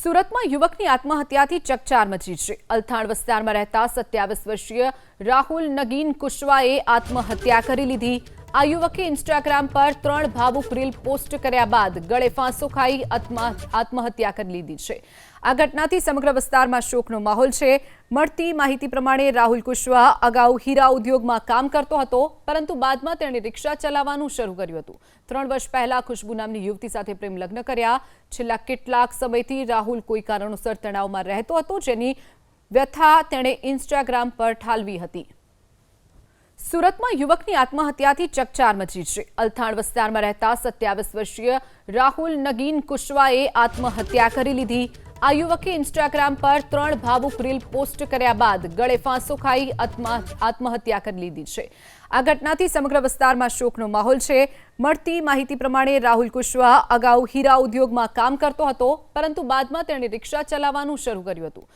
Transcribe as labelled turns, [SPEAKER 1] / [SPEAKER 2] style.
[SPEAKER 1] સુરતમાં યુવકની આત્મહત્યાથી ચકચાર મચી છે। અલથાણ વિસ્તારમાં રહેતા 27 વર્ષીય રાહુલ નગીન કુશવાએ આત્મહત્યા કરી લીધી। આ યુવકે ઇન્સ્ટાગ્રામ પર 3 ભાવુક રીલ પોસ્ટ કર્યા બાદ ગળે ફાંસો ખાઈ આત્મહત્યા કરી લીધી છે। આ ઘટનાથી સમગ્ર વિસ્તારમાં શોકનો માહોલ છે। મળતી માહિતી પ્રમાણે રાહુલ કુશવા અગાઉ હીરા ઉદ્યોગમાં કામ કરતો હતો, પરંતુ બાદમાં તેણે રિક્ષા ચલાવવાનું શરૂ કર્યું હતું। 3 વર્ષ પહેલા ખુશ્બુ નામની યુવતી સાથે પ્રેમ લગ્ન કર્યા। છેલ્લા કેટલાક સમયથી રાહુલ કોઈ કારણોસર તણાવમાં રહેતો હતો, જેની વ્યથા તેણે ઇન્સ્ટાગ્રામ પર ઠાલવી હતી। સુરતમાં યુવકની આત્મહત્યાથી ચકચાર મચી છે। અલથાણ વિસ્તારમાં રહેતા 27 વર્ષીય રાહુલ નગીન કુશવાએ આત્મહત્યા કરી લીધી। આ યુવકે ઇન્સ્ટાગ્રામ પર 3 ભાવુક રીલ પોસ્ટ કર્યા બાદ ગળે ફાંસો ખાઈ આત્મહત્યા કરી લીધી છે। આ ઘટનાથી સમગ્ર વિસ્તારમાં શોકનો માહોલ છે। મળતી માહિતી પ્રમાણે રાહુલ કુશવા અગાઉ હીરા ઉદ્યોગમાં કામ કરતો હતો, પરંતુ બાદમાં તેણે રિક્ષા ચલાવવાનું શરૂ કર્યું હતું।